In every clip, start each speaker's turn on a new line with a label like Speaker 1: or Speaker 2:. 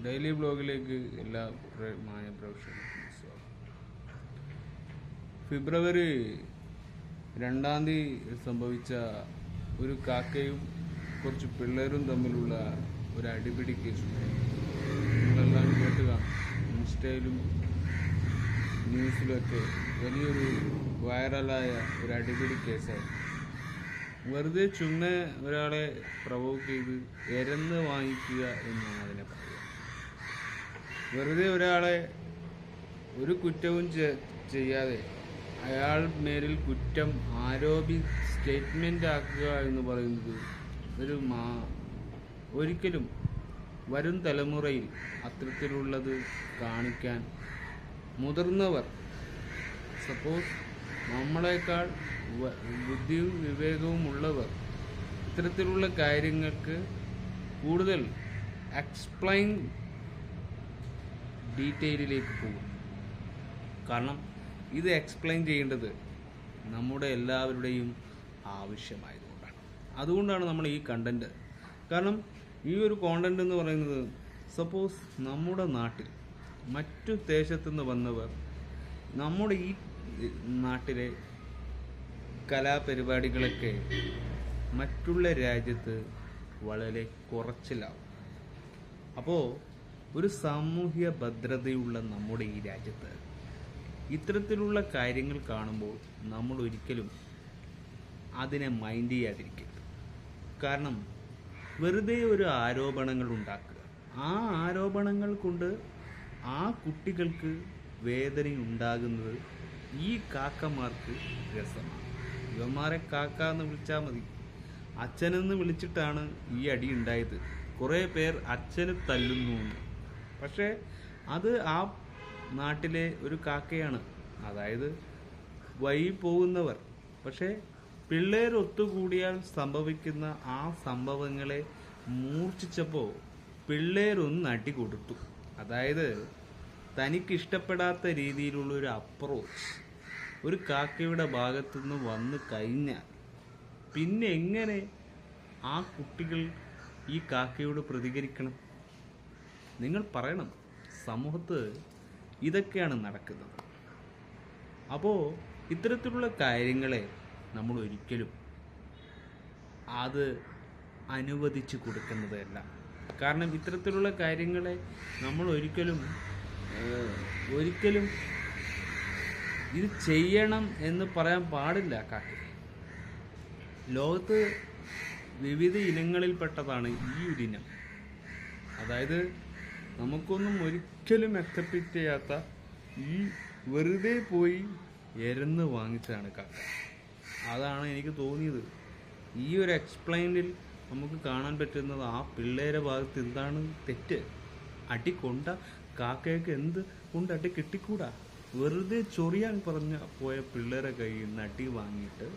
Speaker 1: Daily ബ്ലോഗിലേക്ക് എല്ലാ മാന്യ പ്രേക്ഷകർക്കും സ്വാഗതം. ഫെബ്രുവരി 2-ാം തീയതി സംഭവിച്ച ഒരു കാക്കയും കുറച്ച് പിള്ളേരും തമ്മിലുള്ള ഒരു അടിപിടി കേസ് നിങ്ങളെല്ലാം കേട്ട് കാണും. ഇൻസ്റ്റയിലും ന്യൂസിലൊക്കെ വലിയൊരു വൈറലായ ഒരു അടിപിടി കേസായി. വെറുതെ ചുമ്മാ ഒരാളെ പ്രൊവോക്ക് ചെയ്ത് എരന്ന് വാങ്ങിക്കുക എന്നാണ് അതിനെ പറയുക. വെറുതെ ഒരാളെ ഒരു കുറ്റവും ചെയ്യാതെ അയാൾ മേലിൽ കുറ്റം സ്റ്റേറ്റ്മെൻ്റ് ആക്കുക എന്ന് പറയുന്നത് ഒരിക്കലും വരും തലമുറയിൽ അത്തരത്തിലുള്ളത് കാണിക്കാൻ മുതിർന്നവർ, സപ്പോസ് നമ്മളെക്കാൾ ബുദ്ധിയും വിവേകവും ഉള്ളവർ ഇത്തരത്തിലുള്ള കാര്യങ്ങൾക്ക് കൂടുതൽ എക്സ്പ്ലെയിൻ ഡീറ്റെയിലിലേക്ക് പോകും. കാരണം ഇത് എക്സ്പ്ലെയിൻ ചെയ്യേണ്ടത് നമ്മുടെ എല്ലാവരുടെയും ആവശ്യമായതുകൊണ്ടാണ്. അതുകൊണ്ടാണ് നമ്മൾ ഈ കണ്ടന്റ്, കാരണം ഈ ഒരു കോണ്ടന്റ് എന്ന് പറയുന്നത്, സപ്പോസ് നമ്മുടെ നാട്ടിൽ മറ്റു ദേശത്തുനിന്ന് വന്നവർ നമ്മുടെ ഈ നാട്ടിലെ കലാപരിപാടികളൊക്കെ മറ്റുള്ള രാജ്യത്ത് വളരെ കുറച്ചിലാവും. അപ്പോൾ ഒരു സാമൂഹ്യ ഭദ്രതയുള്ള നമ്മുടെ ഈ രാജ്യത്ത് ഇത്തരത്തിലുള്ള കാര്യങ്ങൾ കാണുമ്പോൾ നമ്മൾ ഒരിക്കലും അതിനെ മൈൻഡ് ചെയ്യാതിരിക്കരുത്. കാരണം വെറുതെ ഒരു ആരോപണങ്ങൾ ഉണ്ടാക്കുക, ആ ആരോപണങ്ങൾ കൊണ്ട് ആ കുട്ടികൾക്ക് വേദനയുണ്ടാകുന്നത് ഈ കാക്കമാർക്ക് രസമാണ്. ഇവന്മാരെ കാക്ക എന്ന് വിളിച്ചാൽ മതി. അച്ഛനെന്ന് വിളിച്ചിട്ടാണ് ഈ അടി ഉണ്ടായത്. കുറേ പേർ അച്ഛന് തല്ലുന്നു. പക്ഷേ അത് ആ നാട്ടിലെ ഒരു കാക്കയാണ്, അതായത് വഴി പോകുന്നവർ. പക്ഷേ പിള്ളേർ ഒത്തുകൂടിയാൽ സംഭവിക്കുന്ന ആ സംഭവങ്ങളെ മൂർച്ഛിച്ചപ്പോൾ പിള്ളേരൊന്ന് അടി കൊടുത്തു. അതായത് തനിക്കിഷ്ടപ്പെടാത്ത രീതിയിലുള്ള ഒരു അപ്രോച്ച് ഒരു കാക്കയുടെ ഭാഗത്തുനിന്ന് വന്നു കഴിഞ്ഞാൽ പിന്നെ എങ്ങനെ ആ കുട്ടികൾ ഈ കാക്കയോട് പ്രതികരിക്കണം? നിങ്ങൾ പറയണം. സമൂഹത്ത് ഇതൊക്കെയാണ് നടക്കുന്നത്. അപ്പോൾ ഇത്തരത്തിലുള്ള കാര്യങ്ങളെ നമ്മൾ ഒരിക്കലും അത് അനുവദിച്ചു കൊടുക്കുന്നതല്ല. കാരണം ഇത്തരത്തിലുള്ള കാര്യങ്ങളെ നമ്മൾ ഒരിക്കലും ഇത് ചെയ്യണം എന്ന് പറയാൻ പാടില്ല. ലോകത്ത് വിവിധ ഇനങ്ങളിൽപ്പെട്ടതാണ് ഈ ഒരു ഇനം. അതായത് നമുക്കൊന്നും ഒരിക്കലും അക്സെപ്റ്റ് ചെയ്യാത്ത ഈ വെറുതെ പോയി എരന്ന് വാങ്ങിച്ചതാണ് കാക്ക. അതാണ് എനിക്ക് തോന്നിയത്. ഈ ഒരു എക്സ്പ്ലെയിനിൽ നമുക്ക് കാണാൻ പറ്റുന്നത് ആ പിള്ളേരെ ഭാഗത്ത് എന്താണ് തെറ്റ്. അടി കൊണ്ട കാക്കയ്ക്ക് എന്ത് കൊണ്ട് അടി കിട്ടിക്കൂടാ? വെറുതെ ചൊറിയാൻ പോയ പിള്ളേരെ കയ്യിൽ നിന്ന് അടി വാങ്ങിയിട്ട്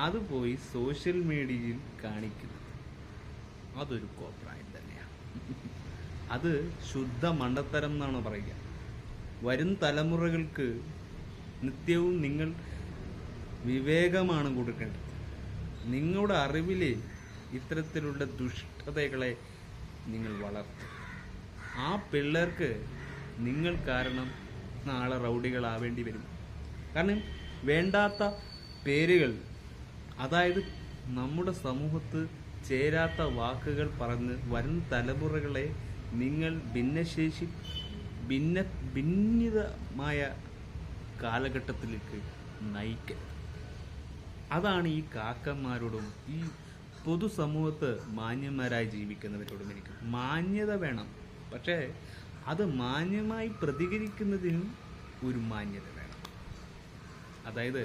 Speaker 1: അത് പോയി സോഷ്യൽ മീഡിയയിൽ കാണിക്കുന്നത് അതൊരു കോപ്രായം തന്നെയാണ്. അത് ശുദ്ധ മണ്ടത്തരം എന്നാണ് പറയുക. വരും തലമുറകൾക്ക് നിത്യവും നിങ്ങൾ വിവേകമാണ് കൊടുക്കേണ്ടത്. നിങ്ങളുടെ അറിവിലെ ഇത്തരത്തിലുള്ള ദുഷ്ടതകളെ നിങ്ങൾ വളർത്തും. ആ പിള്ളേർക്ക് നിങ്ങൾ കാരണം നാളെ റൗഡികളാവേണ്ടി വരും. കാരണം വേണ്ടാത്ത പേരുകൾ, അതായത് നമ്മുടെ സമൂഹത്ത് ചേരാത്ത വാക്കുകൾ പറഞ്ഞ് വരും തലമുറകളെ നിങ്ങൾ ഭിന്നിതമായ കാലഘട്ടത്തിലേക്ക് നയിക്കരുത്. അതാണ് ഈ കാക്കന്മാരോടും ഈ പൊതുസമൂഹത്ത് മാന്യന്മാരായി ജീവിക്കുന്നവരോടും എനിക്ക് മാന്യത വേണം. പക്ഷേ അത് മാന്യമായി പ്രതികരിക്കുന്നതിനും ഒരു മാന്യത വേണം. അതായത്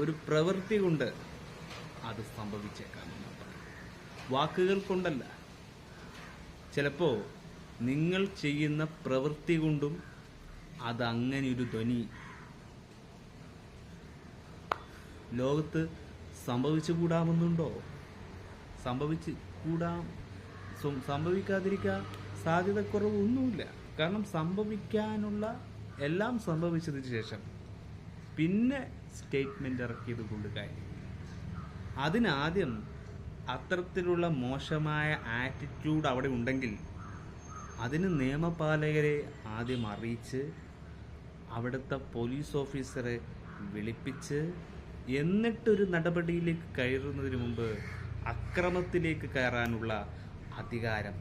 Speaker 1: ഒരു പ്രവൃത്തി കൊണ്ട് അത് സംഭവിച്ചേക്കാം. വാക്കുകൾ കൊണ്ടല്ല. ചിലപ്പോൾ നിങ്ങൾ ചെയ്യുന്ന പ്രവൃത്തി കൊണ്ടും അതങ്ങനെ ഒരു ധ്വനി ലോകത്ത് സംഭവിച്ചുകൂടാമെന്നുണ്ടോ? സംഭവിക്കാതിരിക്കാൻ സാധ്യതക്കുറവൊന്നുമില്ല. കാരണം സംഭവിക്കാനുള്ള എല്ലാം സംഭവിച്ചതിന് ശേഷം പിന്നെ സ്റ്റേറ്റ്മെന്റ് ഇറക്കിയത് കൊണ്ട് കാര്യം. അതിനാദ്യം അത്തരത്തിലുള്ള മോശമായ ആറ്റിറ്റ്യൂഡ് അവിടെ ഉണ്ടെങ്കിൽ അതിന് നിയമപാലകരെ ആദ്യം അറിയിച്ച് അവിടുത്തെ പോലീസ് ഓഫീസറെ വിളിപ്പിച്ച് എന്നിട്ടൊരു നടപടിയിലേക്ക് കയറുന്നതിന് മുമ്പ് അക്രമത്തിലേക്ക് കയറാനുള്ള അധികാരം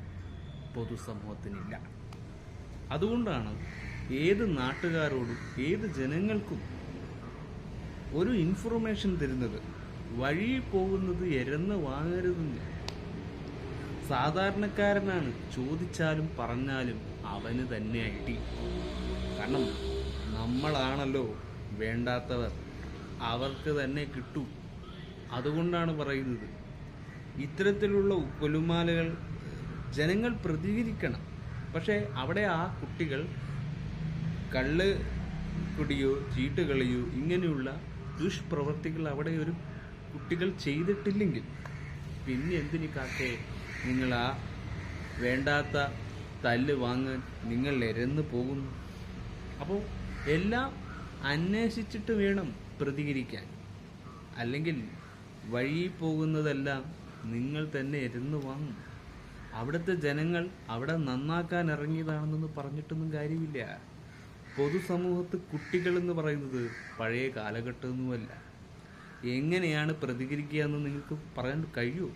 Speaker 1: പൊതുസമൂഹത്തിനില്ല. അതുകൊണ്ടാണ് ഏത് നാട്ടുകാരോടും ഏത് ജനങ്ങൾക്കും ഒരു ഇൻഫർമേഷൻ തരുന്നത് വഴി പോകുന്നത് എരന്ന് വാങ്ങരുതെന്ന്. സാധാരണക്കാരനാണ് ചോദിച്ചാലും പറഞ്ഞാലും അവന് തന്നെ അടി. കാരണം നമ്മളാണല്ലോ വേണ്ടാത്തവർ, അവർക്ക് തന്നെ കിട്ടൂ. അതുകൊണ്ടാണ് പറയുന്നത് ഇത്തരത്തിലുള്ള കൊലുമാലകൾ ജനങ്ങൾ പ്രതികരിക്കണം. പക്ഷേ അവിടെ ആ കുട്ടികൾ കള്ള് കുടിയോ ചീട്ടുകളിയോ ഇങ്ങനെയുള്ള ദുഷ്പ്രവർത്തികൾ അവിടെ ഒരു കുട്ടികൾ ചെയ്തിട്ടില്ലെങ്കിൽ പിന്നെ എന്തിന് കാക്കേ നിങ്ങൾ ആ വേണ്ടാത്ത തല്ല് വാങ്ങാൻ നിങ്ങൾ എരന്ന് പോകുന്നു? അപ്പോൾ എല്ലാം അന്വേഷിച്ചിട്ട് വേണം പ്രതികരിക്കാൻ. അല്ലെങ്കിൽ വഴി പോകുന്നതെല്ലാം നിങ്ങൾ തന്നെ എരന്ന് വാങ്ങും. അവിടുത്തെ ജനങ്ങൾ അവിടെ നന്നാക്കാൻ ഇറങ്ങിയതാണെന്ന് പറഞ്ഞിട്ടൊന്നും കാര്യമില്ല. പൊതുസമൂഹത്ത് കുട്ടികളെന്ന് പറയുന്നത് പഴയ കാലഘട്ടമൊന്നുമല്ല. എങ്ങനെയാണ് പ്രതികരിക്കുക എന്ന് നിങ്ങൾക്ക് പറയാൻ കഴിയുമോ?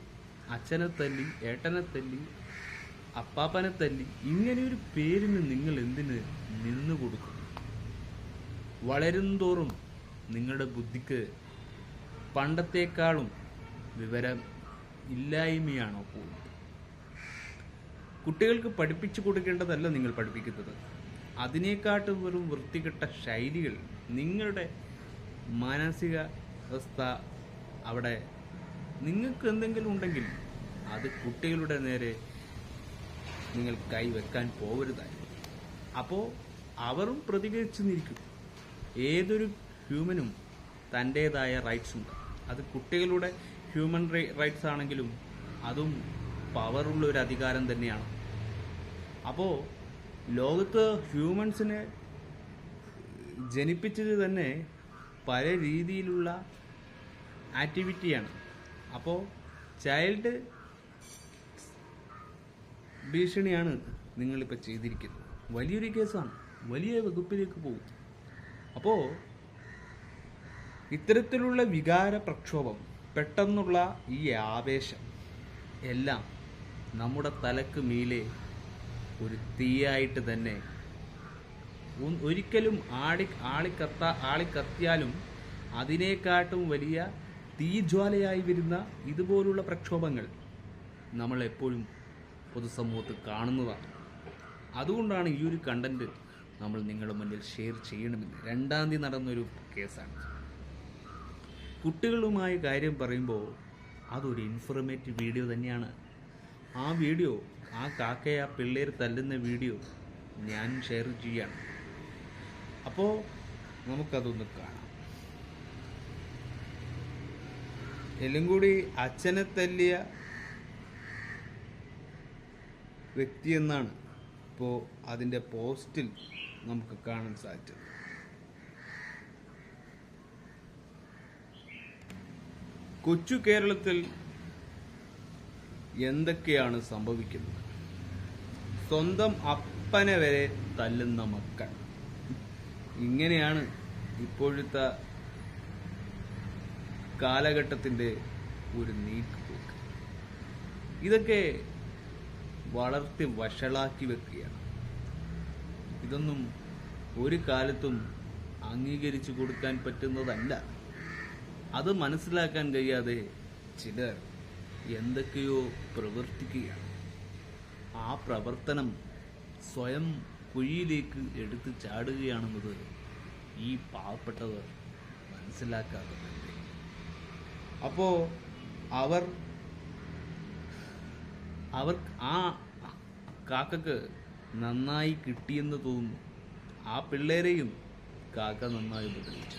Speaker 1: അച്ഛനെ തല്ലി, ഏട്ടനെ തല്ലി, അപ്പാപ്പനെ തല്ലി, ഇങ്ങനെയൊരു പേരിന് നിങ്ങൾ എന്തിന് നിന്നു കൊടുക്കും? വളരുംതോറും നിങ്ങളുടെ ബുദ്ധിക്ക് പണ്ടത്തേക്കാളും വിവരം ഇല്ലായ്മയാണോ പോകുന്നത്? കുട്ടികൾക്ക് പഠിപ്പിച്ചു കൊടുക്കേണ്ടതല്ല നിങ്ങൾ പഠിപ്പിക്കുന്നത്. അതിനേക്കാട്ടും വെറും വൃത്തികെട്ട ശൈലികൾ നിങ്ങളുടെ മാനസിക അവസ്ഥ അവിടെ നിങ്ങൾക്ക് എന്തെങ്കിലും ഉണ്ടെങ്കിൽ അത് കുട്ടികളുടെ നേരെ നിങ്ങൾ കൈവെക്കാൻ പോകരുതായി. അപ്പോൾ അവരും പ്രതികരിച്ചു നിൽക്കും. ഏതൊരു ഹ്യൂമനും തൻ്റേതായ റൈറ്റ്സ് ഉണ്ട്. അത് കുട്ടികളുടെ ഹ്യൂമൻ റൈറ്റ്സ് ആണെങ്കിലും അതും പവറുള്ള ഒരു അധികാരം തന്നെയാണ്. അപ്പോൾ ലോകത്ത് ഹ്യൂമൻസിനെ ജനിപ്പിച്ചത് തന്നെ പല രീതിയിലുള്ള ആക്ടിവിറ്റിയാണ്. അപ്പോൾ ചൈൽഡ് ഭീഷണിയാണ് നിങ്ങളിപ്പോൾ ചെയ്തിരിക്കുന്നത്. വലിയൊരു കേസാണ്, വലിയ വകുപ്പിലേക്ക് പോകും. അപ്പോൾ ഇത്തരത്തിലുള്ള വികാര പ്രക്ഷോഭം, പെട്ടെന്നുള്ള ഈ ആവേശം എല്ലാം നമ്മുടെ തലക്ക് മീലെ ഒരു തീയായിട്ട് തന്നെ ഒരിക്കലും ആളിക്കത്തിയാലും അതിനേക്കാട്ടും വലിയ തീജ്വാലയായി വരുന്ന ഇതുപോലുള്ള പ്രക്ഷോഭങ്ങൾ നമ്മൾ എപ്പോഴും പൊതുസമൂഹത്തിൽ കാണുന്നതാണ്. അതുകൊണ്ടാണ് ഈ ഒരു കണ്ടന്റ് നമ്മൾ നിങ്ങളുടെ മുന്നിൽ ഷെയർ ചെയ്യണമെന്ന്. 2-ാം തീയതി നടന്നൊരു കേസാണ്. കുട്ടികളുമായി കാര്യം പറയുമ്പോൾ അതൊരു ഇൻഫർമേറ്റീവ് വീഡിയോ തന്നെയാണ്. ആ വീഡിയോ, ആ കാക്കയെ ആ പിള്ളേർ തല്ലുന്ന വീഡിയോ ഞാൻ ഷെയർ ചെയ്യാണ്. അപ്പോൾ നമുക്കതൊന്ന് കാണാം. എല്ലാം കൂടി അച്ഛനെ തല്ലിയ വ്യക്തി എന്നാണ് ഇപ്പോൾ അതിൻ്റെ പോസ്റ്റിൽ നമുക്ക് കാണാൻ സാധിച്ചത്. കൊച്ചു കേരളത്തിൽ എന്തൊക്കെയാണ് സംഭവിക്കുന്നത്? സ്വന്തം അപ്പനെ വരെ തല്ലുന്ന മക്കൾ. ഇങ്ങനെയാണ് ഇപ്പോഴത്തെ കാലഘട്ടത്തിൻ്റെ ഒരു നീക്കുപോക്ക്. ഇതൊക്കെ വളർത്തി വഷളാക്കി വെക്കുകയാണ്. ഇതൊന്നും ഒരു കാലത്തും അംഗീകരിച്ചു കൊടുക്കാൻ പറ്റുന്നതല്ല. അത് മനസ്സിലാക്കാൻ കഴിയാതെ ചിലർ എന്തൊക്കെയോ പ്രവർത്തിക്കുകയാണ്. ആ പ്രവർത്തനം സ്വയം കുഴിയിലേക്ക് എടുത്ത് ചാടുകയാണെന്നത് ഈ പാവപ്പെട്ടവർ മനസ്സിലാക്കാത്തത്. അപ്പോൾ അവർ ആ കാക്കക്ക് നന്നായി കിട്ടിയെന്ന് തോന്നുന്നു. ആ പിള്ളേരെയും കാക്ക നന്നായി ഉപദ്രവിച്ചു.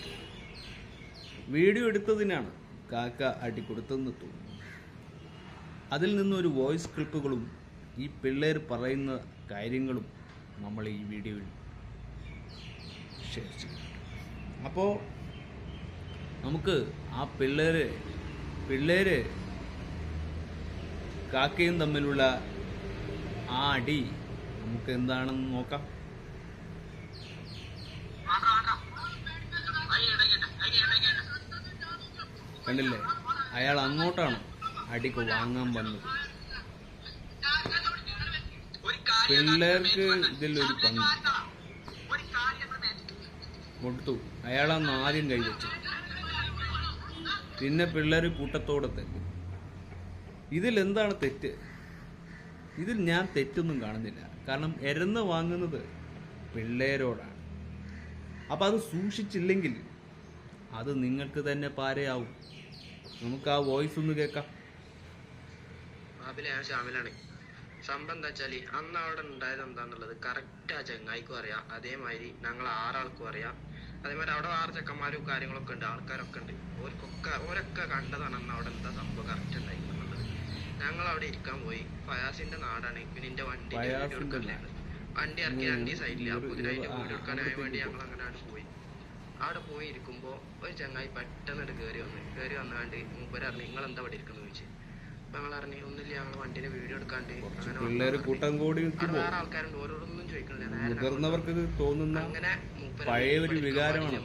Speaker 1: വീഡിയോ എടുത്തതിനാണ് കാക്ക അടി കൊടുത്തതെന്ന് തോന്നുന്നു. അതിൽ നിന്നൊരു വോയിസ് ക്ലിപ്പുകളും ഈ പിള്ളേർ പറയുന്ന കാര്യങ്ങളും നമ്മൾ ഈ വീഡിയോയിൽ ഷെയർ ചെയ്യും. അപ്പോൾ നമുക്ക് ആ പിള്ളേര് കാക്കയും തമ്മിലുള്ള ആ അടി നമുക്ക് എന്താണെന്ന് നോക്കാം. കണ്ടില്ലേ, അയാൾ അങ്ങോട്ടാണ് അടിക്ക് വാങ്ങാൻ വന്നത്. പിള്ളേർക്ക് ഇതിലൊരു പങ്ക് കൊടുത്തു. അയാളന്ന് ആദ്യം കൈവച്ചു, പിന്നെ പിള്ളേർ കൂട്ടത്തോടെ തല്ലി. ഇതിലെന്താണ് തെറ്റ്? ഇതിൽ ഞാൻ തെറ്റൊന്നും കാണുന്നില്ല. കാരണം എരന്ന് വാങ്ങുന്നത് പിള്ളേരോടാണ്. അപ്പം അത് സൂക്ഷിച്ചില്ലെങ്കിൽ അത് നിങ്ങൾക്ക് തന്നെ പാരയാവും. നമുക്ക് ആ വോയിസ് ഒന്ന് കേൾക്കാം.
Speaker 2: സംഭവം എന്താ വെച്ചാല് അന്ന് അവിടെ ഉണ്ടായത് എന്താന്നുള്ളത് കറക്റ്റ് ആ ചെങ്ങായിക്കും അറിയാം, അതേമാതിരി ഞങ്ങൾ 6 ആൾക്കും അറിയാം. അതേമാതിരി അവിടെ 6 ചെക്കന്മാരും കാര്യങ്ങളൊക്കെ ഉണ്ട്, ആൾക്കാരൊക്കെ ഉണ്ട്. ഓരൊക്കെ കണ്ടതാണ് അന്ന് അവിടെ എന്താ സംഭവം കറക്റ്റ് ഉണ്ടായിരുന്നുള്ളത്. ഞങ്ങൾ അവിടെ ഇരിക്കാൻ പോയി. ഫയാസിന്റെ നാടാണ്. പിന്നെ എന്റെ വണ്ടി വണ്ടി ഇറക്കി 2 സൈഡില്. അപ്പൊ ഇതിനായിട്ട് വീഡിയോ എടുക്കാനായ വേണ്ടി ഞങ്ങൾ അങ്ങനെ പോയി. അവിടെ പോയി ഇരിക്കുമ്പോ ഒരു ചങ്ങായി പെട്ടെന്ന് കയറി വന്നാണ്ട് മൂപ്പര് പറഞ്ഞു നിങ്ങൾ എന്താ അവിടെ ഇരിക്കുന്നത് ചോദിച്ചു. ഞങ്ങൾ പറഞ്ഞു ഒന്നുമില്ല, ഞങ്ങൾ വണ്ടിന്റെ വീഡിയോ എടുക്കാണ്ട്.
Speaker 1: പിള്ളേര് കൂട്ടം കൂടി
Speaker 2: വേറെ ആൾക്കാരുണ്ട്, ഓരോന്നും ചോദിക്കണില്ല.
Speaker 1: മുതിർന്നവർക്ക് തോന്നുന്ന പഴയ ഒരു വികാരമാണ്.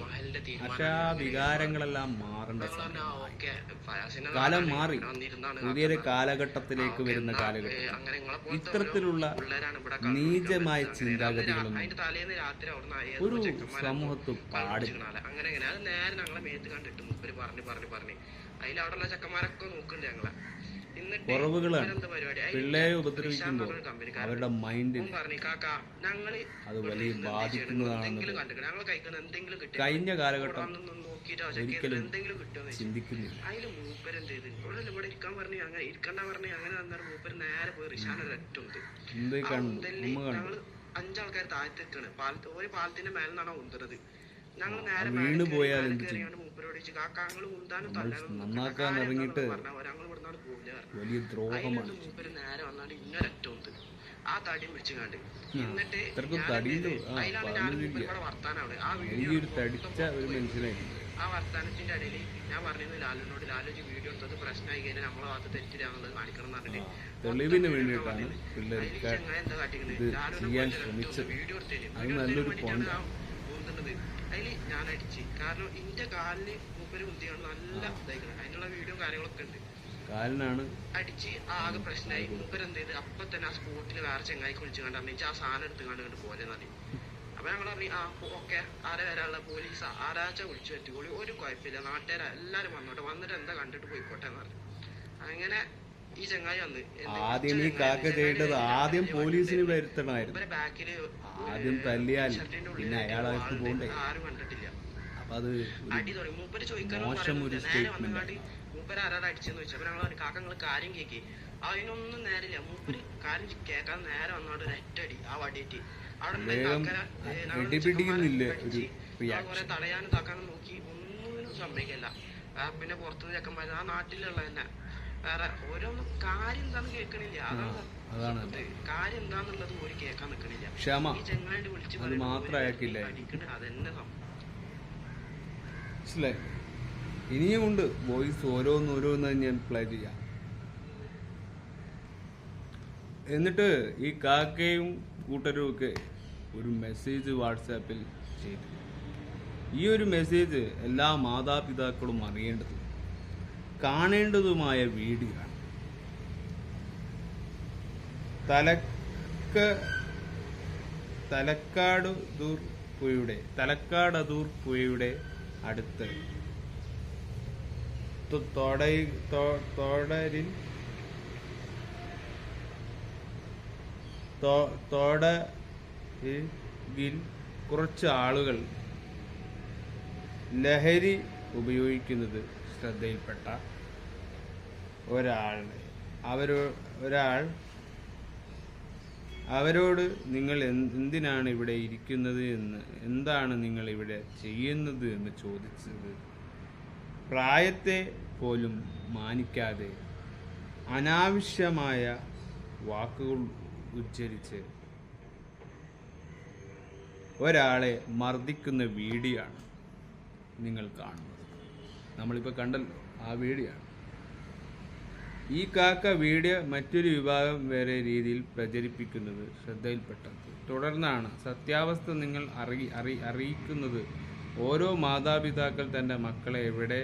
Speaker 1: പക്ഷെ ആ വികാരങ്ങളെല്ലാം മാറേണ്ട കാലം മാറി. പുതിയൊരു കാലഘട്ടത്തിലേക്ക് വരുന്ന കാലഘട്ടം ഇത്തരത്തിലുള്ള നീചമായ ചിന്താഗതികളൊന്നും ഒരു സമൂഹത്ത് പാടില്ല.
Speaker 2: അങ്ങനെ അത് നേരെ ഞങ്ങളെ മേത്ത് കണ്ടിട്ട് മുപ്പര് പറഞ്ഞു അതിൽ അവിടെയുള്ള ചെക്കന്മാരൊക്കെ നോക്കുന്നുണ്ട് ഞങ്ങളെ.
Speaker 1: കുറവുകളാണ് പിള്ളേരെ ഉപദ്രവിക്കുമ്പോൾ അവരുടെ മൈൻഡിൽ അത് വലിയ ബാധിക്കുന്നതാണെന്ന് കഴിഞ്ഞ കാലഘട്ടം ഒരിക്കലും ചിന്തിക്കുന്നില്ല.
Speaker 2: അതില് മൂപ്പരെന്ത് ചെയ്ത് ഇവിടെ ഇരിക്കാൻ പറഞ്ഞു, അങ്ങനെ ഇരിക്കണ്ട പറഞ്ഞു. അങ്ങനെ വന്നാൽ മൂപ്പര് നേരെ പോയി റിഷാനൊരു ഒറ്റുണ്ട്. ഞങ്ങള് 5 ആൾക്കാർ താഴത്ത് നിൽക്കാണ്. ഒരു പാലത്തിന്റെ മേലെ നിന്നാണ് ഉന്തത്. ഞങ്ങൾ നേരെ
Speaker 1: വീണ് പോയാൽ
Speaker 2: മൂപ്പരോട് കാക്ക ഞങ്ങൾ ഉന്താനും
Speaker 1: നന്നാക്കാൻ ഇറങ്ങിയിട്ട് വലിയ ദ്രോഹമാണ്.
Speaker 2: മൂപ്പര് നേരെ വന്നാണ്ട് ഇന്നൊരറ്റുണ്ട് ആ തടിയും വെച്ച് കണ്ട്. എന്നിട്ട് വർത്താനാണ് ആ വർത്താനത്തിന്റെ ഇടയിൽ ഞാൻ പറഞ്ഞിരുന്നു ലാലുനോട്, ലാലുജി വീഡിയോ എടുത്തത് പ്രശ്നമായി കഴിഞ്ഞാൽ നമ്മളെ ഭാഗത്ത് തെറ്റില്ലാന്നുള്ളത് കാണിക്കണം എന്ന് പറഞ്ഞിട്ട്
Speaker 1: തെളിവിന് വേണ്ടിയിട്ടാണ് പിള്ളേർക്ക്
Speaker 2: എന്താ കാട്ടിക്കുന്നത്. വീഡിയോ എടുത്തത് അതില് ഞാൻ അടിച്ച്. കാരണം എന്റെ കാലിന് മൂപ്പര് കുത്തിയാണ് നല്ല ഇതായിക്കണം. അതിനുള്ള വീഡിയോ കാര്യങ്ങളൊക്കെ ഉണ്ട്.
Speaker 1: കാലിനാണ്
Speaker 2: അടിച്ച് ആകെ പ്രശ്നമായി. മൂപ്പര് എന്ത് ചെയ്ത് അപ്പൊ തന്നെ ആ സ്പോട്ടിൽ വേറെ ചെങ്ങായിക്ക് വിളിച്ചു കണ്ടു ആ സാധനം എടുത്ത് കണ്ട് പോലെന്ന് പറഞ്ഞു. അപ്പൊ ഞങ്ങൾ പറഞ്ഞു ആ ഓക്കെ, ആരെ വരാനുള്ള പോലീസ് ആരാച്ച വിളിച്ചു പറ്റുകൂടി ഒരു കുഴപ്പമില്ല, നാട്ടുകാരെ എല്ലാരും വന്നോട്ടെ, വന്നിട്ട് എന്താ കണ്ടിട്ട് പോയിക്കോട്ടെ എന്ന് പറഞ്ഞു. അങ്ങനെ ഈ ചെങ്ങായി വന്ന്
Speaker 1: ആദ്യം ഈ കാക്ക ചെയ്യേണ്ടത് ആദ്യം പോലീസിന് വരുത്തണമായിരുന്നു.
Speaker 2: ബാക്കില്
Speaker 1: ആദ്യം തല്ലിയാൽ പിന്നെ അയാളകത്ത് പോകണ്ടേ.
Speaker 2: ആരും കണ്ടിട്ടില്ല.
Speaker 1: അപ്പൊ അത്
Speaker 2: അടി തുടങ്ങി. മൂപ്പര് ചോദിക്കാൻ നേരെ വന്നങ്ങാണ്ട് മൂപ്പര് ആരാടെ അടിച്ചെന്ന് ചോദിച്ചു. അപ്പൊ ഞങ്ങൾ കാക്ക നിങ്ങൾ കാര്യം കേക്ക്. അതിനൊന്നും നേരില്ല. മൂപ്പര് കാര്യം കേൾക്കാതെ നേരെ വന്നോണ്ട് ഒരൊറ്റടി ആ വടിയേറ്റ് അവിടെ കുറെ തടയാനും താക്കാനും നോക്കി, ഒന്നിനും സമ്മതിക്കല്ല. പിന്നെ പുറത്തുനിന്ന് ചെക്കന്മാർ ആ നാട്ടിലുള്ള തന്നെ വേറെ ഓരോന്നും കാര്യം എന്താന്ന് കേൾക്കണില്ല. അതാണ് കാര്യം എന്താന്നുള്ളത് ഒരു കേൾക്കാൻ നിക്കണില്ല. ഈ ചെങ്ങായിട്ട് വിളിച്ച് അതന്നെ
Speaker 1: മനസ്സിലായി. ഇനിയും ഉണ്ട് വോയിസ് ഓരോന്ന് ഞാൻ പ്ലേ ചെയ്യാം. എന്നിട്ട് ഈ കാക്കയും കൂട്ടരും ഒക്കെ ഒരു മെസ്സേജ് വാട്സാപ്പിൽ ചെയ്തു. ഈ ഒരു മെസ്സേജ് എല്ലാ മാതാപിതാക്കളും അറിയേണ്ടതും കാണേണ്ടതുമായ വീഡിയോ ആണ്. തലക്കാടതൂർ പുഴയുടെ അടുത്ത് തോടയിൽ കുറച്ച് ആളുകൾ ലഹരി ഉപയോഗിക്കുന്നത് ശ്രദ്ധയിൽപ്പെട്ട അവരോട് നിങ്ങൾ എന്തിനാണ് ഇവിടെ ഇരിക്കുന്നത് എന്ന്, എന്താണ് നിങ്ങൾ ഇവിടെ ചെയ്യുന്നത് എന്ന് ചോദിച്ചത്. പ്രായത്തെ പോലും മാനിക്കാതെ അനാവശ്യമായ വാക്കുകൾ ഉച്ചരിച്ച് ഒരാളെ മർദ്ദിക്കുന്ന വീഡിയോ ആണ് നിങ്ങൾ കാണുന്നത്. നമ്മളിപ്പോൾ കണ്ടല്ലോ ആ വീഡിയോ ആണ്. ഈ കാക്ക വീഡിയോ മറ്റൊരു വിഭാഗം വേറെ രീതിയിൽ പ്രചരിപ്പിക്കുന്നത് ശ്രദ്ധയിൽപ്പെട്ടത്. തുടർന്നാണ് സത്യാവസ്ഥ നിങ്ങൾ അറിയിക്കുന്നത്. ഓരോ മാതാപിതാക്കൾ തൻ്റെ മക്കളെ എവിടെ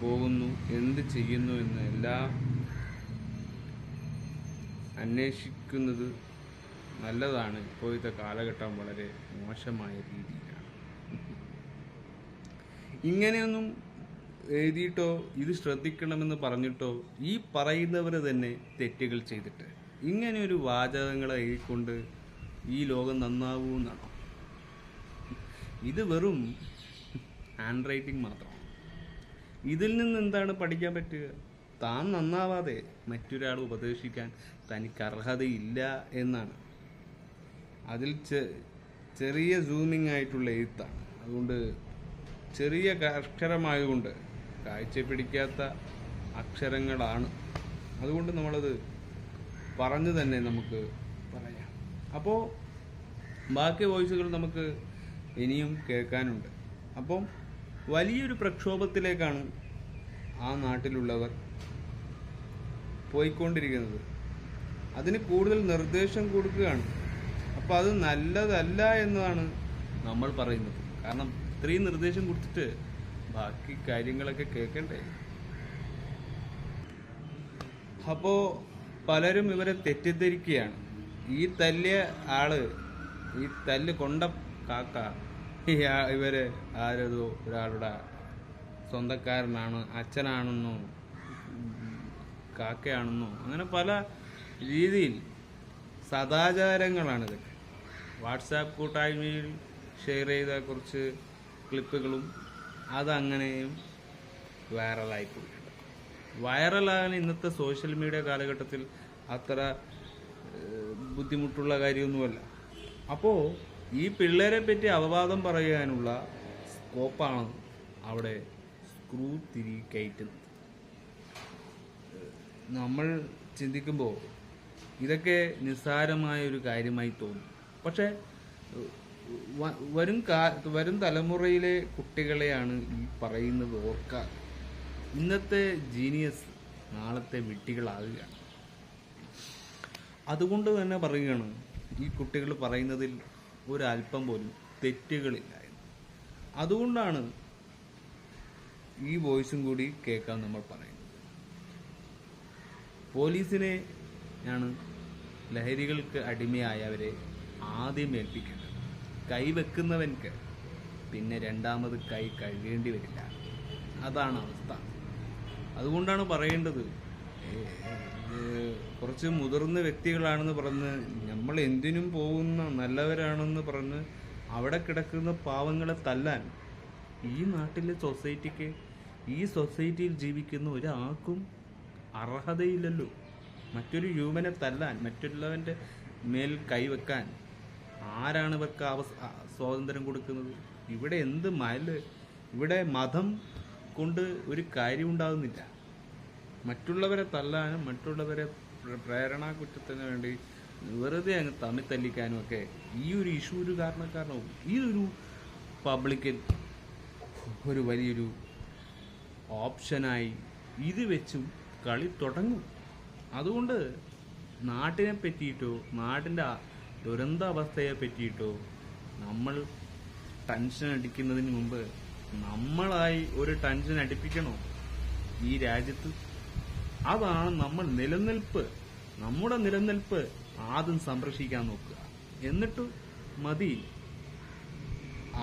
Speaker 1: പോകുന്നു, എന്ത് ചെയ്യുന്നു എന്ന് എല്ലാം അന്വേഷിക്കുന്നത് നല്ലതാണ്. ഇപ്പോഴത്തെ കാലഘട്ടം വളരെ മോശമായ രീതിയിലാണ്. ഇങ്ങനെയൊന്നും എഴുതിയിട്ടോ ഇത് ശ്രദ്ധിക്കണമെന്ന് പറഞ്ഞിട്ടോ ഈ പറയുന്നവർ തന്നെ തെറ്റുകൾ ചെയ്തിട്ട് ഇങ്ങനെ ഒരു വാചകങ്ങളെ എഴുതിക്കൊണ്ട് ഈ ലോകം നന്നാവൂന്നാണോ? ഇത് വെറും ഹാൻഡ് റൈറ്റിംഗ് മാത്രമാണ്. ഇതിൽ നിന്ന് എന്താണ് പഠിക്കാൻ പറ്റുക? താൻ നന്നാവാതെ മറ്റൊരാൾ ഉപദേശിക്കാൻ തനിക്ക് അർഹതയില്ല എന്നാണ്. അതിൽ ചെറിയ സൂമിങ് ആയിട്ടുള്ള എഴുത്താണ്. അതുകൊണ്ട് ചെറിയ അക്ഷരമായതുകൊണ്ട് കാഴ്ച പിടിക്കാത്ത അക്ഷരങ്ങളാണ്. അതുകൊണ്ട് നമ്മളത് പറഞ്ഞു തന്നെ നമുക്ക് പറയാം. അപ്പോൾ ബാക്കി വോയിസുകൾ നമുക്ക് ഇനിയും കേൾക്കാനുണ്ട്. അപ്പം വലിയൊരു പ്രക്ഷോഭത്തിലേക്കാണ് ആ നാട്ടിലുള്ളവർ പോയിക്കൊണ്ടിരിക്കുന്നത്. അതിന് കൂടുതൽ നിർദ്ദേശം കൊടുക്കുകയാണ്. അപ്പോൾ അത് നല്ലതല്ല എന്നതാണ് നമ്മൾ പറയുന്നത്. കാരണം ഇത്രയും നിർദ്ദേശം കൊടുത്തിട്ട് ബാക്കി കാര്യങ്ങളൊക്കെ കേൾക്കണ്ടേ? അപ്പോൾ പലരും ഇവരെ തെറ്റിദ്ധരിക്കുകയാണ്. ഈ തല്ലിയ ആള്, ഈ തല്ല് കൊണ്ട കാക്ക ഇവര് ആരതോ ഒരാളുടെ സ്വന്തക്കാരനാണ്, അച്ഛനാണെന്നോ കാക്കയാണെന്നോ അങ്ങനെ പല രീതിയിൽ സദാചാരങ്ങളാണിതൊക്കെ. വാട്സാപ്പ് കൂട്ടായ്മയിൽ ഷെയർ ചെയ്ത കുറച്ച് ക്ലിപ്പുകളും അതങ്ങനെയും വൈറലായിപ്പോയിട്ടുണ്ട്. വൈറലാകാൻ ഇന്നത്തെ സോഷ്യൽ മീഡിയ കാലഘട്ടത്തിൽ അത്ര ബുദ്ധിമുട്ടുള്ള കാര്യമൊന്നുമല്ല. അപ്പോൾ ഈ പിള്ളേരെ പറ്റി അപവാദം പറയാനുള്ള സ്കോപ്പാണ് അവിടെ സ്ക്രൂ തിരി കയറ്റുന്നത്. നമ്മൾ ചിന്തിക്കുമ്പോൾ ഇതൊക്കെ നിസ്സാരമായ ഒരു കാര്യമായി തോന്നും. പക്ഷേ വരും തലമുറയിലെ കുട്ടികളെയാണ് ഈ പറയുന്നത് ഓർക്കാൻ. ഇന്നത്തെ ജീനിയസ് നാളത്തെ വിഡ്ഢികളാകുകയാണ്. അതുകൊണ്ട് തന്നെ പറയുകയാണ്, ഈ കുട്ടികൾ പറയുന്നതിൽ ഒരല്പം പോലും തെറ്റുകളില്ല എന്ന്. അതുകൊണ്ടാണ് ഈ വോയിസും കൂടി കേൾക്കാൻ നമ്മൾ പറയുന്നത്. പോലീസിനെ ആണ് ലഹരികൾക്ക് അടിമയായവരെ ആദ്യം ഏൽപ്പിക്കേണ്ടത്. കൈവെക്കുന്നവൻക്ക് പിന്നെ രണ്ടാമത് കൈ കഴുകേണ്ടി വരില്ല. അതാണ് അവസ്ഥ. അതുകൊണ്ടാണ് പറയേണ്ടത്, കുറച്ച് മുതിർന്ന വ്യക്തികളാണെന്ന് പറഞ്ഞ് നമ്മൾ എന്തിനും പോകുന്ന നല്ലവരാണെന്ന് പറഞ്ഞ് അവിടെ കിടക്കുന്ന പാവങ്ങളെ തല്ലാൻ ഈ നാട്ടിലെ സൊസൈറ്റിക്ക്, ഈ സൊസൈറ്റിയിൽ ജീവിക്കുന്ന ഒരാൾക്കും അർഹതയില്ലല്ലോ. മറ്റൊരു ഹ്യൂമനെ തല്ലാൻ, മറ്റുള്ളവൻ്റെ മേൽ കൈവെക്കാൻ ആരാണ് ഇവർക്ക് സ്വാതന്ത്ര്യം കൊടുക്കുന്നത്? ഇവിടെ എന്ത് ഇവിടെ മതം കൊണ്ട് ഒരു കാര്യം ഉണ്ടാകുന്നില്ല. മറ്റുള്ളവരെ തല്ലാനും മറ്റുള്ളവരെ പ്രേരണാ കുറ്റത്തിന് വേണ്ടി വെറുതെ അങ്ങ് തമ്മിൽ തല്ലിക്കാനും ഒക്കെ ഈ ഒരു ഇഷ്യൂ ഒരു കാരണക്കാരനാവും. ഈ ഒരു പബ്ലിക്കിൽ ഒരു വലിയൊരു ഓപ്ഷനായി ഇത് വെച്ചും കളി തുടങ്ങും. അതുകൊണ്ട് നാട്ടിനെ പറ്റിയിട്ടോ നാടിൻ്റെ ദുരന്താവസ്ഥയെ പറ്റിയിട്ടോ നമ്മൾ ടെൻഷൻ അടിക്കുന്നതിന് മുമ്പ് നമ്മളായി ഒരു ടെൻഷൻ അടിപ്പിക്കണോ ഈ രാജ്യത്ത്? അതാണ് നമ്മുടെ നിലനിൽപ്പ് ആദ്യം സംരക്ഷിക്കാൻ നോക്കുക. എന്നിട്ട് മതി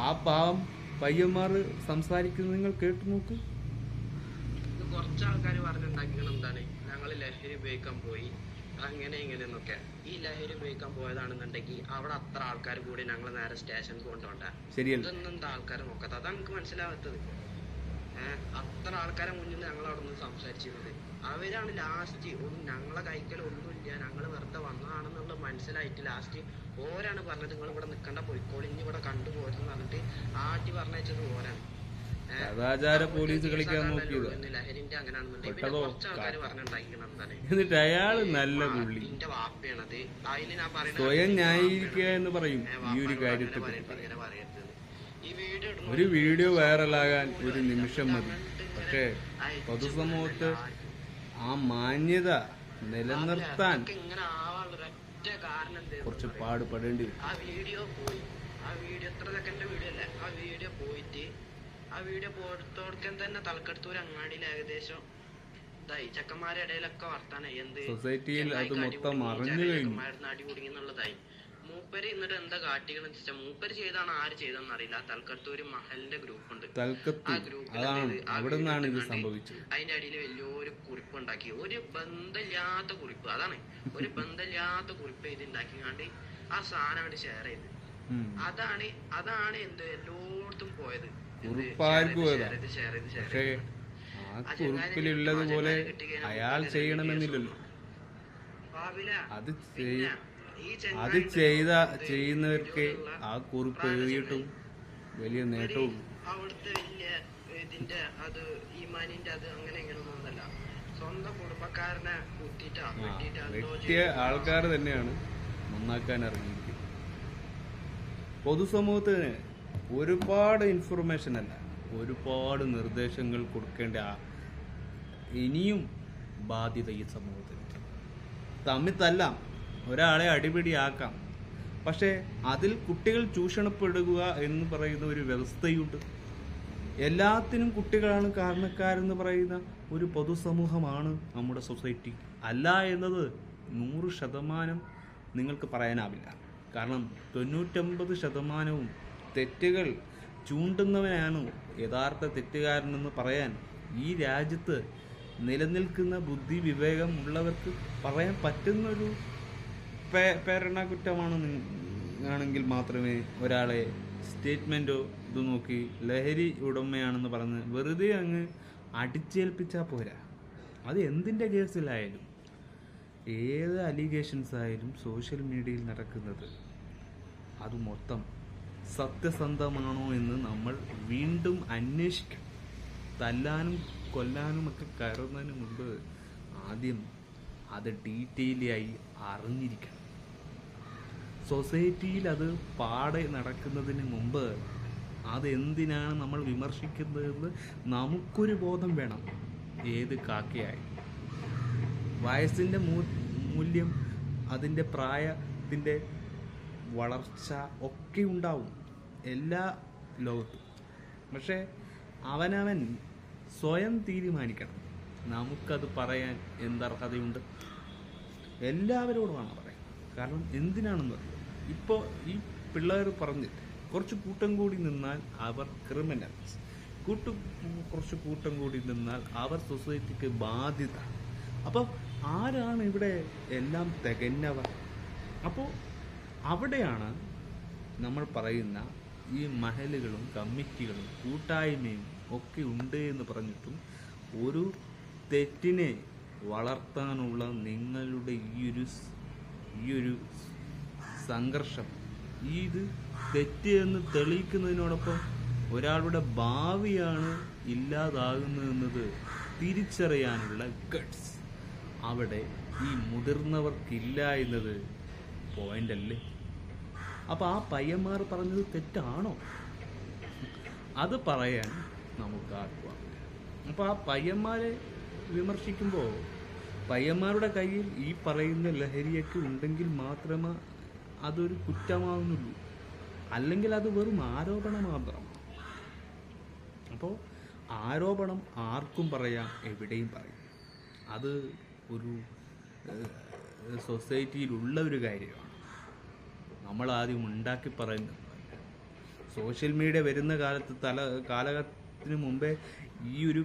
Speaker 1: ആ പാവം പയ്യന്മാർ സംസാരിക്കുന്നത് നിങ്ങൾ കേട്ടു നോക്ക്.
Speaker 2: കുറച്ച് ആൾക്കാർ പറഞ്ഞുണ്ടാക്കിക്കണം എന്താണ്, ഞങ്ങൾ ലഹരി ഉപയോഗിക്കാൻ പോയി അങ്ങനെ ഇങ്ങനെയെന്നൊക്കെ. ഈ ലഹരി ഉപയോഗിക്കാൻ പോയതാണെന്നുണ്ടെങ്കിൽ അവിടെ അത്ര ആൾക്കാർ കൂടി ഞങ്ങൾ നേരെ സ്റ്റേഷനിൽ കൊണ്ടുപോണ്ട. ഇതൊന്നും എന്താ ആൾക്കാരെ നോക്കാത്ത? അതാണ് എനിക്ക് മനസ്സിലാവാത്തത്. അത്ര ആൾക്കാരെ മുന്നിൽ ഞങ്ങൾ അവിടെ നിന്ന് സംസാരിച്ചിരുന്നത്. അവരാണ് ലാസ്റ്റ് ഞങ്ങളെ കൈക്കലൊന്നുമില്ല, ഞങ്ങൾ വെറുതെ വന്നതാണെന്നുള്ളത് മനസ്സിലായിട്ട് ലാസ്റ്റ് ഓരാണ് പറഞ്ഞത് നിങ്ങൾ ഇവിടെ നിൽക്കണ്ട, പോയിക്കോളി, ഇനി ഇവിടെ കണ്ടുപോരെന്ന് പറഞ്ഞിട്ട് ആട്ടി പറഞ്ഞത് ഓരാണ്.
Speaker 1: സദാചാര പോലീസ് കളിക്കാൻ നോക്കിയത്.
Speaker 2: ലഹരിന്റെ അങ്ങനെയാണെന്നുണ്ടെങ്കിൽ കുറച്ച് ആൾക്കാർ പറഞ്ഞിട്ടുണ്ടായിരിക്കണം എന്താണ്,
Speaker 1: അയാള് നല്ല പുള്ളി
Speaker 2: എന്റെ വാപ്പയാണത്, അതിന് ഞാൻ പറയുന്നത്
Speaker 1: സ്വയം ന്യായീകരിക്കുക എന്ന് പറയും. ഈ ഒരു കാര്യത്തിൽ ഒരു വീഡിയോ വൈറലാകാൻ ഒരു നിമിഷം മതി. പക്ഷേ പൊതുസമൂഹത്ത് ആ മാന്യത നിലനിർത്താൻ
Speaker 2: ഇങ്ങനെ ആവാനുള്ള ഒരൊറ്റ കാരണം
Speaker 1: കുറച്ച് പാടുപെടേണ്ടി വരും.
Speaker 2: ആ വീഡിയോ പോയി, ആ വീഡിയോ എത്ര സെക്കൻഡ് വീഡിയോ അല്ലേ, ആ വീഡിയോ പോയിട്ട് ആ വീഡിയോ പോടുത്തോടക്കാൻ തന്നെ തലക്കെടുത്തൂർ അങ്ങാടിയിൽ ഏകദേശം ഇതായി ചെക്കന്മാരുടെ ഇടയിലൊക്കെ വർത്താനായി. എന്ത്
Speaker 1: സൊസൈറ്റിയിൽ അത് മൊത്തം അറിഞ്ഞു കഴിഞ്ഞു.
Speaker 2: അടി കുടുങ്ങി എന്നുള്ളതായി. മൂപ്പര് എന്നിട്ട് എന്താ കാട്ടികളെന്ന് വെച്ചാൽ മൂപ്പര് ചെയ്താണ് ആര് ചെയ്തെന്ന് അറിയില്ല. തലക്കത്തൂര് മഹലിന്റെ ഗ്രൂപ്പ് ഉണ്ട്. ആ ഗ്രൂപ്പിൽ
Speaker 1: അവിടെ നിന്നാണ് ഇത് സംഭവിച്ചത്.
Speaker 2: അതിന്റെ അടിയിൽ വലിയൊരു കുറിപ്പ് ഉണ്ടാക്കി, ഒരു ബന്ധമില്ലാത്ത കുറിപ്പ്. അതാണ് ഒരു ബന്ധമില്ലാത്ത കുറിപ്പ് ഇത് ഉണ്ടാക്കിക്കാണ്ട് ആ സാധനം അങ്ങോട്ട് ഷെയർ ചെയ്ത്. അതാണ് എന്ത് എല്ലായിടത്തും പോയത്.
Speaker 1: പക്ഷേ ആ കുറിപ്പിലുള്ളതുപോലെ അയാൾ ചെയ്യണമെന്നില്ലല്ലോ. അത് ചെയ്യുന്നവർക്ക് ആ കുറിപ്പ് എഴുതിയിട്ടും വലിയ നേട്ടവും
Speaker 2: അവിടുത്തെ വലിയ ഇതിന്റെ അത് ഈമാനിന്റെ അത് അങ്ങനെ ഇങ്ങനെയൊന്നുമല്ല. സ്വന്തം കുടുംബക്കാരനെ
Speaker 1: വ്യക്തിയ ആൾക്കാർ തന്നെയാണ് നന്നാക്കാൻ ഇറങ്ങിയിരിക്കുന്നത്. പൊതുസമൂഹത്തിന് ഒരുപാട് ഇൻഫർമേഷൻ അല്ല, ഒരുപാട് നിർദ്ദേശങ്ങൾ കൊടുക്കേണ്ട ഇനിയും ബാധ്യത ഈ സമൂഹത്തിന്. തമ്മിൽ തല്ലാം, ഒരാളെ അടിപിടിയാക്കാം, പക്ഷേ അതിൽ കുട്ടികൾ ചൂഷണപ്പെടുക എന്ന് പറയുന്ന ഒരു വ്യവസ്ഥയുണ്ട്. എല്ലാത്തിനും കുട്ടികളാണ് കാരണക്കാരെന്ന് പറയുന്ന ഒരു പൊതുസമൂഹമാണ് നമ്മുടെ സൊസൈറ്റി. അല്ല എന്നത് 100% നിങ്ങൾക്ക് പറയാനാവില്ല. കാരണം 99% തെറ്റുകൾ ചൂണ്ടുന്നവനാണ് യഥാർത്ഥ തെറ്റുകാരനെന്ന് പറയാൻ ഈ രാജ്യത്ത് നിലനിൽക്കുന്ന ബുദ്ധി വിവേകം ഉള്ളവർക്ക് പറയാൻ പറ്റുന്നൊരു കുറ്റമാണ് ആണെങ്കിൽ മാത്രമേ ഒരാളെ സ്റ്റേറ്റ്മെൻറ്റോ ഇത് നോക്കി ലഹരി ഉടമയാണെന്ന് പറഞ്ഞ് വെറുതെ അങ്ങ് അടിച്ചേൽപ്പിച്ചാൽ പോരാ. അത് എന്തിൻ്റെ കേസിലായാലും ഏത് അലിഗേഷൻസ് ആയാലും സോഷ്യൽ മീഡിയയിൽ നടക്കുന്നത് അത് മൊത്തം സത്യസന്ധമാണോ എന്ന് നമ്മൾ വീണ്ടും അന്വേഷിക്കണം. തല്ലാനും കൊല്ലാനും ഒക്കെ കയറുന്നതിന് മുമ്പ് ആദ്യം അത് ഡീറ്റെയിലായി അറിഞ്ഞിരിക്കണം. സൊസൈറ്റിയിൽ അത് പാടെ നടക്കുന്നതിന് മുമ്പ് അതെന്തിനാണ് നമ്മൾ വിമർശിക്കുന്നതെന്ന് നമുക്കൊരു ബോധം വേണം. ഏത് കാക്കയായി വയസ്സിൻ്റെ മൂല്യം, അതിൻ്റെ പ്രായത്തിൻ്റെ വളർച്ച ഒക്കെ ഉണ്ടാവും എല്ലാ ലോകത്തും. പക്ഷേ അവനവൻ സ്വയം തീരുമാനിക്കണം. നമുക്കത് പറയാൻ എന്തർഹതയുണ്ട്? എല്ലാവരോടുമാണ് പറയാം. കാരണം എന്തിനാണെന്ന് അറിയാം. ഇപ്പോൾ ഈ പിള്ളേർ പറഞ്ഞിട്ട് കുറച്ച് കൂട്ടം കൂടി നിന്നാൽ അവർ ക്രിമിനൽസ്, കുറച്ച് കൂട്ടം കൂടി നിന്നാൽ അവർ സൊസൈറ്റിക്ക് ബാധ്യത. അപ്പോൾ ആരാണ് ഇവിടെ എല്ലാം തികഞ്ഞവർ? അപ്പോൾ അവിടെയാണ് നമ്മൾ പറയുന്ന ഈ മഹലുകളും കമ്മിറ്റികളും കൂട്ടായ്മയും ഒക്കെ ഉണ്ട് എന്ന് പറഞ്ഞിട്ടും ഒരു തെറ്റിനെ വളർത്താനുള്ള നിങ്ങളുടെ ഈ ഒരു സംഘർഷം, ഇത് തെറ്റ് എന്ന് തെളിയിക്കുന്നതിനോടൊപ്പം ഒരാളുടെ ഭാവിയാണ് ഇല്ലാതാകുന്നതെന്നത് തിരിച്ചറിയാനുള്ള ഗട്സ് അവിടെ ഈ മുതിർന്നവർക്കില്ല എന്നത് പോയിൻ്റല്ലേ. അപ്പോൾ ആ പയ്യന്മാർ പറഞ്ഞത് തെറ്റാണോ? അത് പറയാൻ നമുക്ക് ആർക്കുമില്ല. അപ്പോൾ ആ പയ്യന്മാരെ വിമർശിക്കുമ്പോൾ പയ്യന്മാരുടെ കയ്യിൽ ഈ പറയുന്ന ലഹരിയൊക്കെ ഉണ്ടെങ്കിൽ മാത്രമേ അതൊരു കുറ്റമാകുന്നുള്ളൂ. അല്ലെങ്കിൽ അത് വെറും ആരോപണം മാത്രം. അപ്പോൾ ആരോപണം ആർക്കും പറയാം, എവിടെയും പറയാം. അത് ഒരു സൊസൈറ്റിയിലുള്ള ഒരു കാര്യമാണ്. നമ്മളാദ്യം ഉണ്ടാക്കി പറയുന്നത്. സോഷ്യൽ മീഡിയ വരുന്ന കാലഘട്ടത്തിന് മുമ്പേ ഈ ഒരു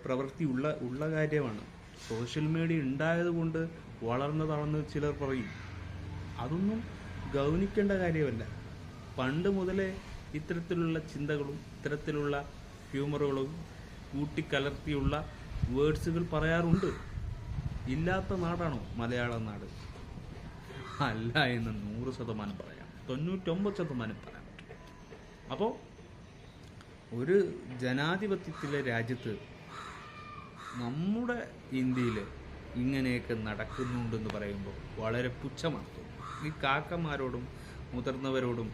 Speaker 1: പ്രവൃത്തി ഉള്ള കാര്യമാണ്. സോഷ്യൽ മീഡിയ ഉണ്ടായത് കൊണ്ട് വളർന്നതാണെന്ന് ചിലർ പറയും. അതൊന്നും ഗൗനിക്കേണ്ട കാര്യമല്ല. പണ്ട് മുതലേ ഇത്തരത്തിലുള്ള ചിന്തകളും ഇത്തരത്തിലുള്ള ഹ്യൂമറുകളും കൂട്ടിക്കലർത്തിയുള്ള വേർഡ്സുകൾ പറയാറുണ്ട്. ഇല്ലാത്ത നാടാണോ മലയാളം നാട്? അല്ല എന്ന് 100% പറയാം, 99% പറയാം. അപ്പോൾ ഒരു ജനാധിപത്യത്തിലെ രാജ്യത്ത്, നമ്മുടെ ഇന്ത്യയിൽ ഇങ്ങനെയൊക്കെ നടക്കുന്നുണ്ടെന്ന് പറയുമ്പോൾ വളരെ പുച്ഛമാണ്. ഈ കാക്കമാരോടും മുതിർന്നവരോടും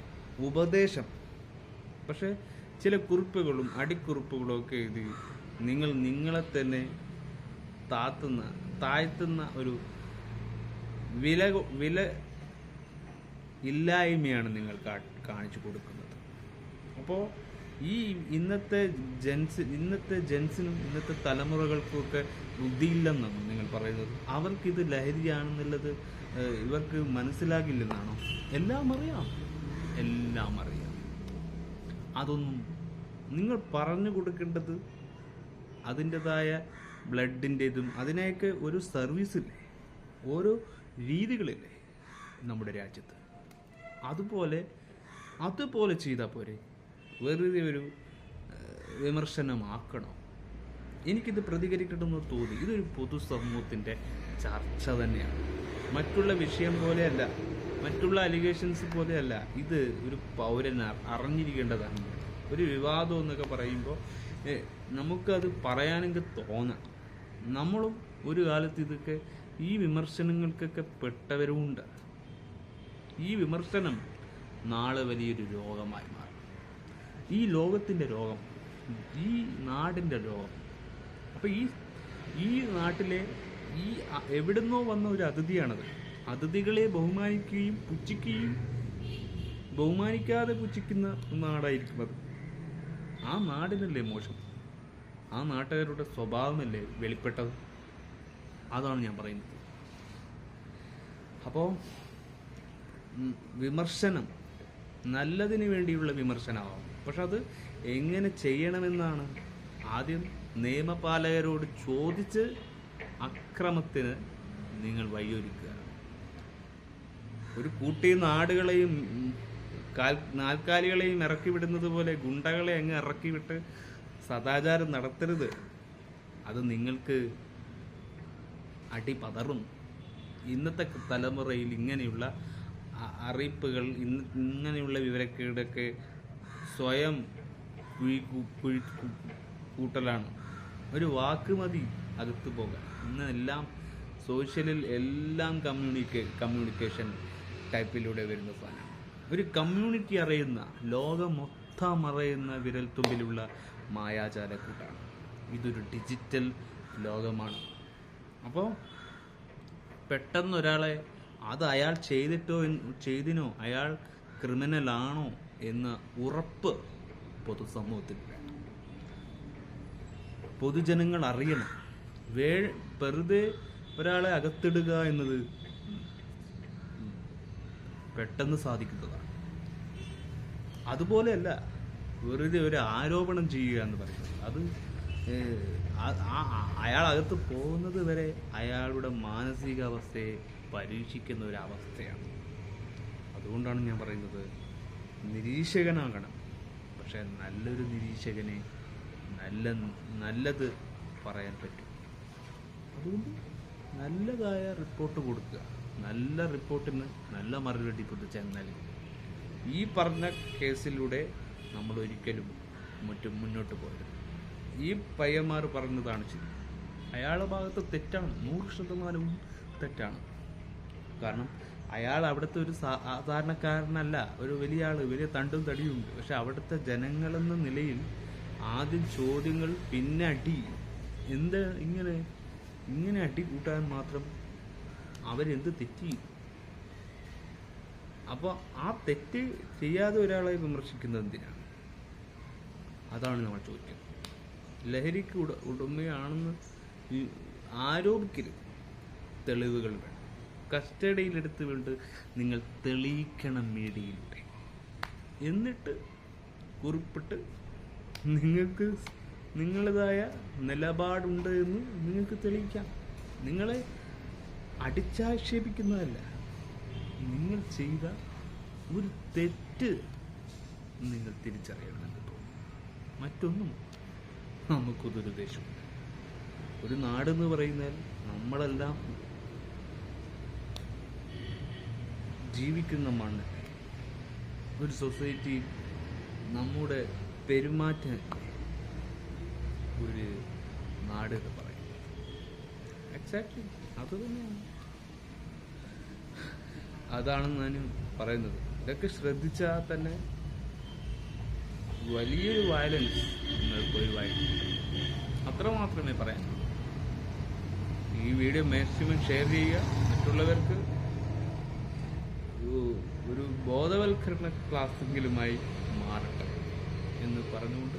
Speaker 1: ഉപദേശം. പക്ഷേ ചില കുറിപ്പുകളും അടിക്കുറിപ്പുകളും ഒക്കെ എഴുതി നിങ്ങളെ തന്നെ താഴ്ത്തുന്ന ഒരു വില ഇല്ലായ്മയാണ് നിങ്ങൾ കാണിച്ചു കൊടുക്കുന്നത്. അപ്പോൾ ഈ ഇന്നത്തെ ജെൻസിനും ഇന്നത്തെ തലമുറകൾക്കുമൊക്കെ ബുദ്ധിയില്ലെന്നാണ് നിങ്ങൾ പറയുന്നത്. അവർക്കിത് ലഹരിയാണെന്നുള്ളത് ഇവർക്ക് മനസ്സിലാകില്ലെന്നാണോ? എല്ലാം അറിയാം. അതൊന്നും നിങ്ങൾ പറഞ്ഞു കൊടുക്കേണ്ടത് അതിൻ്റെതായ ബ്ലഡിൻ്റെതും അതിനെയൊക്കെ ഒരു സർവീസില്ലേ, ഓരോ രീതികളില്ലേ നമ്മുടെ രാജ്യത്ത്. അതുപോലെ ചെയ്താൽ പോരെ, വെറുതെ ഒരു വിമർശനമാക്കണോ? എനിക്കിത് പ്രതികരിക്കണമെന്ന് തോന്നി. ഇതൊരു പൊതുസമൂഹത്തിൻ്റെ ചർച്ച തന്നെയാണ്, മറ്റുള്ള വിഷയം പോലെയല്ല, മറ്റുള്ള അലിഗേഷൻസ് പോലെയല്ല. ഇത് ഒരു പൗരൻ അറിഞ്ഞിരിക്കേണ്ടതാണ്. ഒരു വിവാദം എന്നൊക്കെ പറയുമ്പോൾ നമുക്കത് പറയാനെങ്കിൽ തോന്നണം. നമ്മളും ഒരു കാലത്ത് ഇതൊക്കെ ഈ വിമർശനങ്ങൾക്കൊക്കെ പെട്ടവരുമുണ്ട്. ഈ വിമർശനം നാളെ വലിയൊരു രോഗമായി മാറും. ഈ ലോകത്തിൻ്റെ രോഗം, ഈ നാടിൻ്റെ രോഗം. അപ്പോൾ ഈ നാട്ടിലെ ഈ എവിടുന്നോ വന്ന ഒരു അതിഥിയാണത്. അതിഥികളെ ബഹുമാനിക്കുകയും ബഹുമാനിക്കാതെ പുച്ഛിക്കുന്ന നാടായിരിക്കും അത്. ആ നാടിനല്ലേ മോശം, ആ നാട്ടുകാരുടെ സ്വഭാവമല്ലേ വെളിപ്പെട്ടത്. അതാണ് ഞാൻ പറയുന്നത്. അപ്പോൾ വിമർശനം നല്ലതിന് വേണ്ടിയുള്ള വിമർശനമാവും, പക്ഷെ അത് എങ്ങനെ ചെയ്യണമെന്നാണ് ആദ്യം നിയമപാലകരോട് ചോദിച്ച് അക്രമത്തിന് നിങ്ങൾ വഴിയൊരുക്കുക. ഒരു കൂട്ടി നാടുകളെയും നാൽക്കാലികളെയും ഇറക്കി വിടുന്നത് പോലെ ഗുണ്ടകളെ അങ്ങ് ഇറക്കി വിട്ട് സദാചാരം നടത്തരുത്. അത് നിങ്ങൾക്ക് അടിപതറും. ഇന്നത്തെ തലമുറയിൽ ഇങ്ങനെയുള്ള അറിയിപ്പുകൾ, ഇങ്ങനെയുള്ള വിവരക്കേടൊക്കെ സ്വയം കൂട്ടലാണ്. ഒരു വാക്ക് മതി അകത്ത് പോകാൻ. ഇന്ന് എല്ലാം സോഷ്യലിൽ എല്ലാം കമ്മ്യൂണിക്കേഷൻ ടൈപ്പിലൂടെ വരുന്ന സാധനം. ഒരു കമ്മ്യൂണിറ്റി അറിയുന്ന, ലോകം മൊത്തം അറിയുന്ന വിരൽത്തുമ്പിലുള്ള മായാജാലക്കൂട്ടാണ്. ഇതൊരു ഡിജിറ്റൽ ലോകമാണ്. അപ്പോൾ പെട്ടെന്ന് ഒരാളെ അത് അയാൾ ചെയ്തിനോ അയാൾ ക്രിമിനലാണോ എന്ന ഉറപ്പ് പൊതുസമൂഹത്തിൽ വേണം. പൊതുജനങ്ങൾ അറിയണം. വെറുതെ ഒരാളെ അകത്തിടുക എന്നത് പെട്ടെന്ന് സാധിക്കുന്നതാണ്. അതുപോലെയല്ല വെറുതെ ഒരു ആരോപണം ചെയ്യുക എന്ന് പറയുന്നത്. അത് അയാൾ അകത്ത് പോകുന്നത് വരെ അയാളുടെ മാനസികാവസ്ഥയെ പരീക്ഷിക്കുന്ന ഒരു അവസ്ഥയാണ്. അതുകൊണ്ടാണ് ഞാൻ പറയുന്നത്, നിരീക്ഷകനാകണം. പക്ഷെ നല്ലൊരു നിരീക്ഷകനെ നല്ലത് പറയാൻ പറ്റും. അതുകൊണ്ട് നല്ലതായ റിപ്പോർട്ട് കൊടുക്കുക. നല്ല റിപ്പോർട്ടിന് നല്ല മറുപടി ചെന്നാൽ ഈ പറഞ്ഞ കേസിലൂടെ നമ്മൾ ഒരിക്കലും മുന്നോട്ട് പോയത്. ഈ പയ്യന്മാർ പറഞ്ഞതാണ് ശരി. അയാളുടെ ഭാഗത്ത് തെറ്റാണ്, 100% തെറ്റാണ്. കാരണം അയാൾ അവിടുത്തെ ഒരു സാധാരണക്കാരനല്ല, ഒരു വലിയ ആള്, വലിയ തണ്ടും തടിയുണ്ട്. പക്ഷെ അവിടുത്തെ ജനങ്ങളെന്ന നിലയിൽ ആദ്യം ചോദ്യങ്ങൾ, പിന്നെ അടി. എന്താ ഇങ്ങനെ അടി കൂട്ടാൻ മാത്രം അവരെന്ത് തെറ്റ് ചെയ്തു? അപ്പോൾ ആ തെറ്റ് ചെയ്യാതെ ഒരാളെ വിമർശിക്കുന്നത് എന്തിനാണ്? അതാണ് നമ്മൾ ചോദിക്കുന്നത്. ലഹരിക്ക് ഉടമയാണെന്ന് ആരോപിക്കരുത്. തെളിവുകൾ വേണം. കസ്റ്റഡിയിലെടുത്ത് കൊണ്ട് നിങ്ങൾ തെളിയിക്കണം മീഡിയയിലൂടെ. എന്നിട്ട് കുറിപ്പിട്ട് നിങ്ങൾക്ക് നിങ്ങളുടേതായ നിലപാടുണ്ട് എന്ന് നിങ്ങൾക്ക് തെളിയിക്കാം. നിങ്ങളെ അടിച്ചാക്ഷേപിക്കുന്നതല്ല, നിങ്ങൾ ചെയ്ത ഒരു തെറ്റ് നിങ്ങൾ തിരിച്ചറിയണമെന്ന് തോന്നുന്നു. മറ്റൊന്നും നമുക്കൊരു ഉദ്ദേശമില്ല. ഒരു നാടെന്ന് പറയുന്നാൽ നമ്മളെല്ലാം ജീവിക്കുന്ന മണ്ണ്. ഒരു സൊസൈറ്റി നമ്മുടെ പെരുമാറ്റം ഒരു നാട് എന്ന് പറയും. എക്സാക്ട്ലി അത് തന്നെയാണ്. അതാണ് ഞാൻ പറയുന്നത്. ഇതൊക്കെ ശ്രദ്ധിച്ചാൽ തന്നെ വലിയൊരു വയലൻസ് നിങ്ങൾക്ക് ഒഴിവായി. അത്ര മാത്രമേ പറയാൻ. ഈ വീഡിയോ മാക്സിമം ഷെയർ ചെയ്യുക, മറ്റുള്ളവർക്ക് ഒരു ബോധവൽക്കരണ ക്ലാസ്സെങ്കിലുമായി മാറട്ടെ എന്ന് പറഞ്ഞുകൊണ്ട്